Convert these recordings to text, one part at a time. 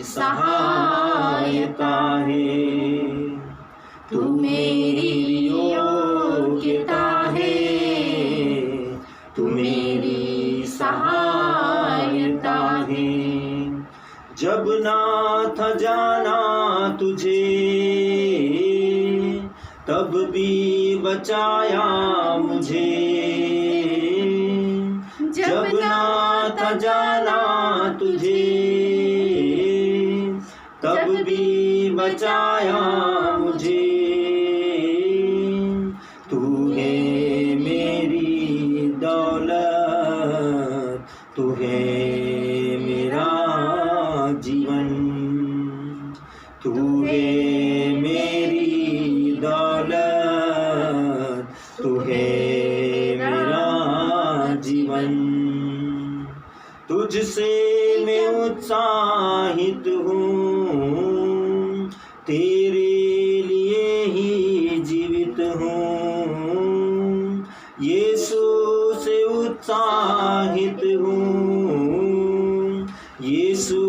सहायता है। तू मेरी योग्यता है, तू मेरी सहायता है। जब ना था जाना तुझे, तब भी बचाया मुझे। जब ना था जाना तुझे, तब भी बचाया मुझे। तू है मेरी दौलत, तू है मेरा जीवन। तू है मेरी दौलत, तू है मेरा जीवन। तुझसे मैं उत्साहित हूँ, तेरे लिए ही जीवित हूँ। यीशु से उत्साहित हूँ, यीशु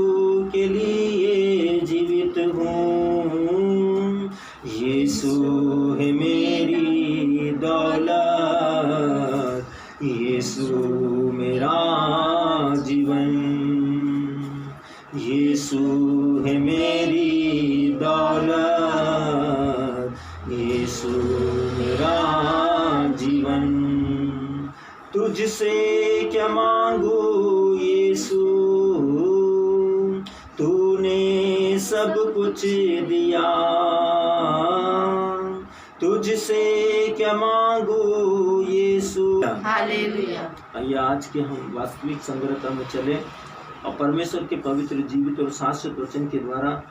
के लिए जीवित हूँ। यीशु है मेरी दौलत, यीशु मेरा जीवन। यीशु है मेरी दौलत, यीशु मेरा जीवन। तुझसे क्या मांगू यीशु, तूने सब कुछ दिया। तुझसे क्या मांगू यीशु। हालेलुया। आइए आज के हम वास्तविक संग्रहता में चले और परमेश्वर के पवित्र जीवित और शाश्वत वचन के द्वारा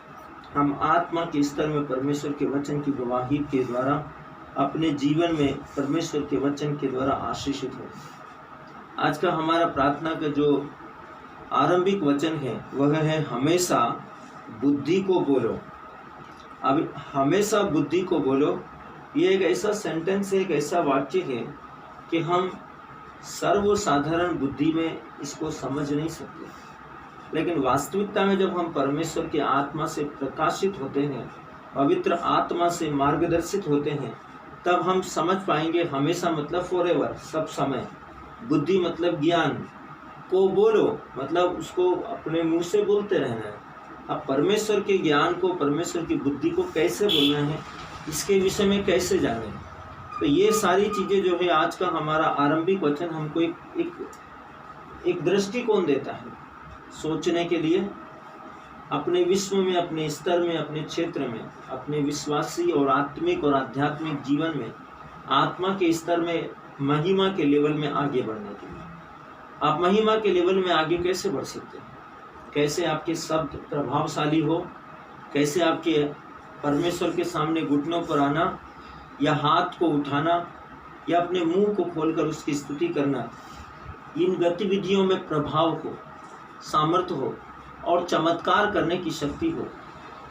हम आत्मा के स्तर में परमेश्वर के वचन की गवाही के द्वारा अपने जीवन में परमेश्वर के वचन के द्वारा आशीषित हो। आज का हमारा प्रार्थना का जो आरंभिक वचन है वह है हमेशा बुद्धि को बोलो। अब हमेशा बुद्धि को बोलो, ये एक ऐसा सेंटेंस है, एक ऐसा वाक्य है कि हम सर्वसाधारण बुद्धि में इसको समझ नहीं सकते, लेकिन वास्तविकता में जब हम परमेश्वर के आत्मा से प्रकाशित होते हैं, पवित्र आत्मा से मार्गदर्शित होते हैं, तब हम समझ पाएंगे। हमेशा मतलब फॉरएवर, सब समय। बुद्धि मतलब ज्ञान को बोलो, मतलब उसको अपने मुंह से बोलते रहना है। अब परमेश्वर के ज्ञान को, परमेश्वर की बुद्धि को कैसे बोलना है, इसके विषय में कैसे जानें। तो ये सारी चीज़ें जो है आज का हमारा आरंभिक वचन हमको एक दृष्टिकोण देता है सोचने के लिए, अपने विश्व में, अपने स्तर में, अपने क्षेत्र में, अपने विश्वासी और आत्मिक और आध्यात्मिक जीवन में, आत्मा के स्तर में, महिमा के लेवल में आगे बढ़ने के लिए। आप महिमा के लेवल में आगे कैसे बढ़ सकते हैं? कैसे आपके शब्द प्रभावशाली हो, कैसे आपके परमेश्वर के सामने घुटनों पर आना या हाथ को उठाना या अपने मुंह को खोलकर उसकी स्तुति करना, इन गतिविधियों में प्रभाव हो, सामर्थ्य हो और चमत्कार करने की शक्ति हो,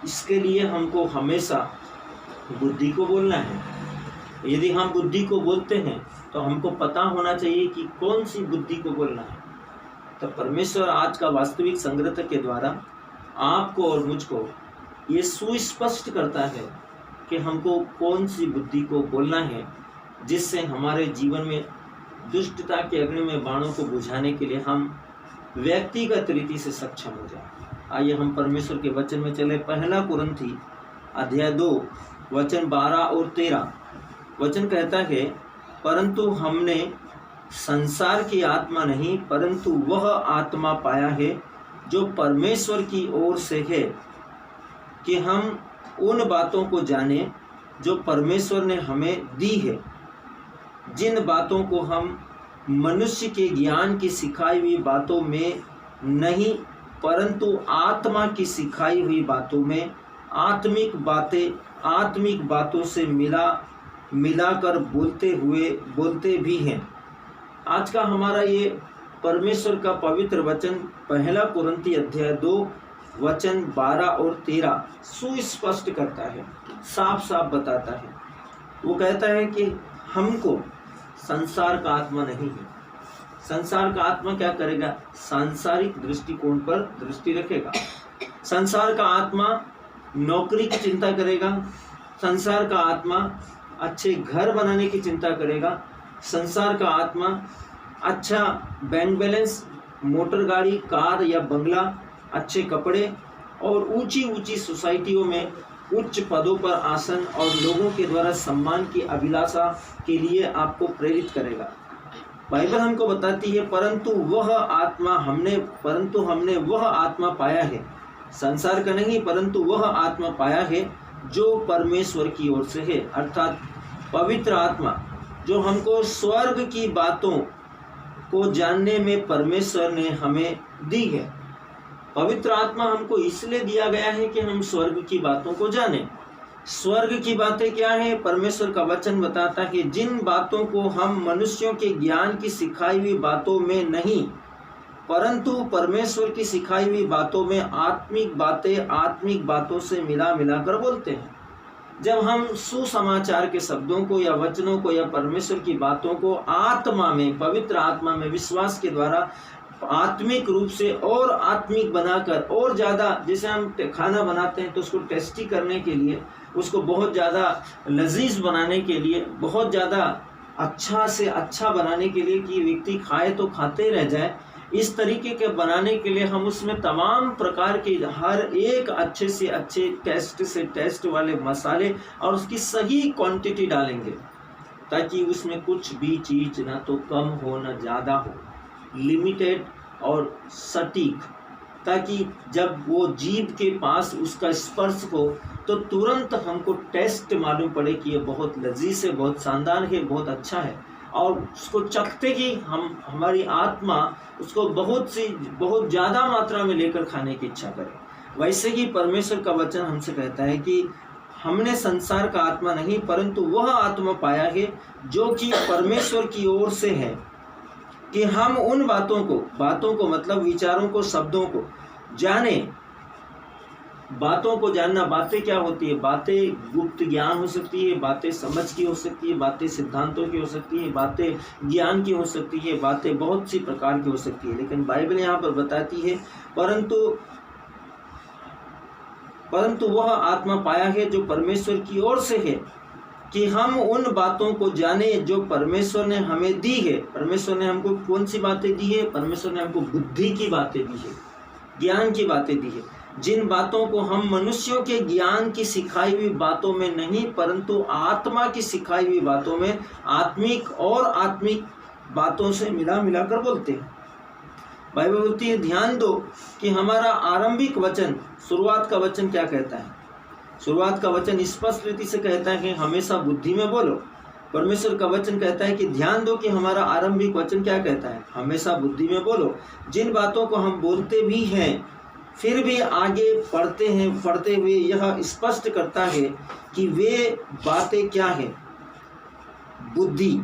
इसके लिए हमको हमेशा बुद्धि को बोलना है। यदि हम बुद्धि को बोलते हैं तो हमको पता होना चाहिए कि कौन सी बुद्धि को बोलना है। तो परमेश्वर आज का वास्तविक संग्रह के द्वारा आपको और मुझको ये सुस्पष्ट करता है कि हमको कौन सी बुद्धि को बोलना है, जिससे हमारे जीवन में दुष्टता के अग्नि में बाणों को बुझाने के लिए हम व्यक्तिगत रीति से सक्षम हो जाए। आइए हम परमेश्वर के वचन में चले। पहला कुरिन्थी अध्याय 2 वचन 12 और 13 वचन कहता है, परंतु हमने संसार की आत्मा नहीं, परंतु वह आत्मा पाया है जो परमेश्वर की ओर से है, कि हम उन बातों को जाने जो परमेश्वर ने हमें दी है। जिन बातों को हम मनुष्य के ज्ञान की सिखाई हुई बातों में नहीं, परंतु आत्मा की सिखाई हुई बातों में, आत्मिक बातों से मिलाकर बोलते भी हैं। आज का हमारा ये परमेश्वर का पवित्र वचन पहला कुरिन्थी अध्याय 2 वचन 12 और 13 सुस्पष्ट करता है, साफ साफ बताता है। वो कहता है कि हमको संसार का आत्मा नहीं है। संसार का आत्मा क्या करेगा? सांसारिक दृष्टिकोण पर दृष्टि रखेगा, संसार का आत्मा नौकरी की चिंता करेगा, संसार का आत्मा अच्छे घर बनाने की चिंता करेगा, संसार का आत्मा अच्छा बैंक बैलेंस, मोटर गाड़ी, कार या बंगला, अच्छे कपड़े और ऊंची ऊंची सोसाइटियों में उच्च पदों पर आसन और लोगों के द्वारा सम्मान की अभिलाषा के लिए आपको प्रेरित करेगा। बाइबल हमको बताती है परंतु हमने वह आत्मा पाया है, संसार का नहीं परंतु वह आत्मा पाया है जो परमेश्वर की ओर से है, अर्थात पवित्र आत्मा जो हमको स्वर्ग की बातों को जानने में परमेश्वर ने हमें दी है। पवित्र आत्मा हमको इसलिए दिया गया है कि हम स्वर्ग की बातों को जानें। स्वर्ग की बातें क्या है? परमेश्वर का वचन बताता है जिन बातों को हम मनुष्यों के ज्ञान की सिखाई हुई बातों में नहीं परंतु परमेश्वर की सिखाई हुई बातों में आत्मिक बातों से मिला कर बोलते हैं। जब हम सुसमाचार के शब्दों को या वचनों को या परमेश्वर की बातों को आत्मा में, पवित्र आत्मा में विश्वास के द्वारा आत्मिक रूप से और आत्मिक बनाकर और ज़्यादा, जैसे हम खाना बनाते हैं तो उसको टेस्टी करने के लिए, उसको बहुत ज़्यादा लजीज बनाने के लिए, बहुत ज़्यादा अच्छा से अच्छा बनाने के लिए कि व्यक्ति खाए तो खाते रह जाए, इस तरीके के बनाने के लिए हम उसमें तमाम प्रकार के हर एक अच्छे से अच्छे टेस्ट वाले मसाले और उसकी सही क्वांटिटी डालेंगे ताकि उसमें कुछ भी चीज़ ना तो कम हो ना ज़्यादा हो, लिमिटेड और सटीक, ताकि जब वो जीभ के पास उसका स्पर्श हो तो तुरंत हमको टेस्ट मालूम पड़े कि ये बहुत लजीज है, बहुत शानदार है, बहुत अच्छा है, और उसको चखते ही हमारी आत्मा उसको बहुत ज़्यादा मात्रा में लेकर खाने की इच्छा करे। वैसे ही परमेश्वर का वचन हमसे कहता है कि हमने संसार का आत्मा नहीं परंतु वह आत्मा पाया है जो कि परमेश्वर की ओर से है, कि हम उन बातों को मतलब विचारों को, शब्दों को जाने। बातों को जानना, बातें क्या होती है? बातें गुप्त ज्ञान हो सकती है, बातें समझ की हो सकती है, बातें सिद्धांतों की हो सकती है, बातें ज्ञान की हो सकती है, बातें बहुत सी प्रकार की हो सकती है। लेकिन बाइबल यहाँ पर बताती है परंतु वह आत्मा पाया है जो परमेश्वर की ओर से है, कि हम उन बातों को जाने जो परमेश्वर ने हमें दी है। परमेश्वर ने हमको कौन सी बातें दी है? परमेश्वर ने हमको बुद्धि की बातें दी है, ज्ञान की बातें दी है, जिन बातों को हम मनुष्यों के ज्ञान की सिखाई हुई बातों में नहीं परंतु आत्मा की सिखाई हुई बातों में आत्मिक बातों से मिला कर बोलते हैं। बाइबल बोलती है, ध्यान दो कि हमारा आरंभिक वचन, शुरुआत का वचन क्या कहता है? शुरुआत का वचन स्पष्ट रीति से कहता है कि हमेशा बुद्धि में बोलो। परमेश्वर का वचन कहता है कि ध्यान दो कि हमारा आरंभिक वचन क्या कहता है? हमेशा बुद्धि में बोलो। जिन बातों को हम बोलते भी हैं फिर भी आगे पढ़ते हुए यह स्पष्ट करता है कि वे बातें क्या है? बुद्धि।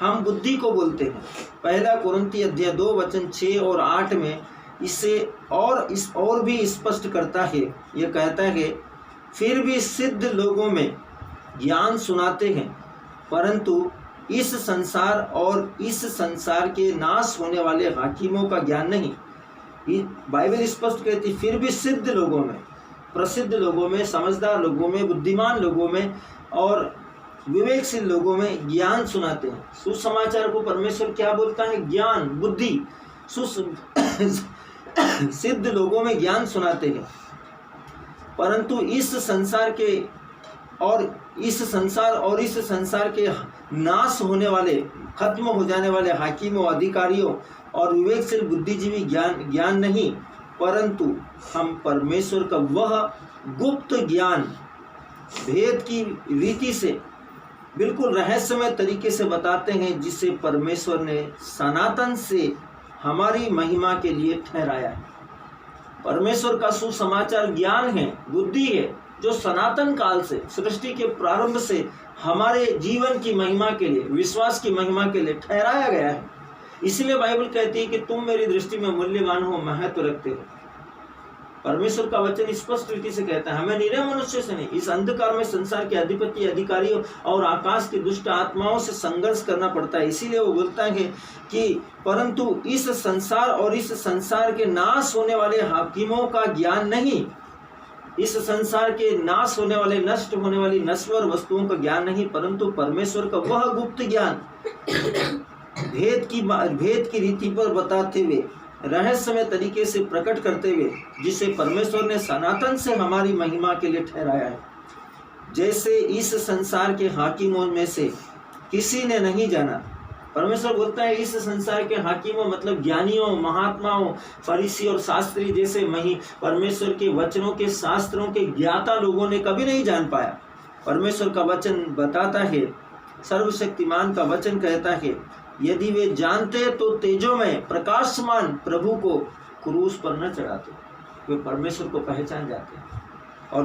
हम बुद्धि को बोलते हैं। पहला कुरिन्थी अध्याय 2 वचन 6 और 8 में इसे और भी स्पष्ट करता है। यह कहता है, फिर भी सिद्ध लोगों में ज्ञान सुनाते हैं परंतु इस संसार और इस संसार के नाश होने वाले हाकिमों का ज्ञान नहीं। बाइबल स्पष्ट कहती है, फिर भी सिद्ध लोगों में, प्रसिद्ध लोगों में, समझदार लोगों में, बुद्धिमान लोगों में और विवेकशील लोगों में ज्ञान सुनाते हैं। सुसमाचार को परमेश्वर क्या बोलता है? ज्ञान, बुद्धि। सिद्ध लोगों में ज्ञान सुनाते हैं परंतु इस संसार और इस संसार के नाश होने वाले, खत्म हो जाने वाले हाकिमों, अधिकारियों और विवेकशील बुद्धिजीवी ज्ञान नहीं परंतु हम परमेश्वर का वह गुप्त ज्ञान भेद की रीति से बिल्कुल रहस्यमय तरीके से बताते हैं, जिसे परमेश्वर ने सनातन से हमारी महिमा के लिए ठहराया है। परमेश्वर का सुसमाचार ज्ञान है, बुद्धि है, जो सनातन काल से, सृष्टि के प्रारंभ से हमारे जीवन की महिमा के लिए, विश्वास की महिमा के लिए ठहराया गया है। इसलिए बाइबल कहती है कि तुम मेरी दृष्टि में मूल्यवान हो, महत्व रखते हो। परमेश्वर का वचन स्पष्ट रीति से कहता है हमें निरय मनुष्य से नहीं, इस अंधकार में संसार के अधिपति अधिकारियों और आकाश की दुष्ट आत्माओं से संघर्ष करना पड़ता है। इसीलिए वो बोलता है कि परंतु इस संसार और इस संसार के नाश होने वाले हाकिमों का ज्ञान नहीं, इस संसार के नाश होने वाले नष्ट होने वाली नश्वर वस्तुओं का ज्ञान नहीं, परंतु परमेश्वर का वह गुप्त ज्ञान भेद की रीति पर बताते हुए, रहस्यमय तरीके से प्रकट करते हुए, जिसे परमेश्वर ने सनातन से हमारी महिमा के लिए ठहराया है, जैसे इस संसार के हाकिमों में से किसी ने नहीं जाना। परमेश्वर बोलता है इस संसार के हाकिमों मतलब ज्ञानियों, महात्माओं, फरीसी और शास्त्री जैसे परमेश्वर के वचनों के शास्त्रों के ज्ञाता लोगों ने कभी नहीं जान पाया। परमेश्वर का वचन बताता है, सर्वशक्तिमान का वचन कहता है, यदि वे जानते तो तेजोमय प्रकाशमान प्रभु को क्रूस पर न चढ़ाते। वे परमेश्वर को पहचान जाते और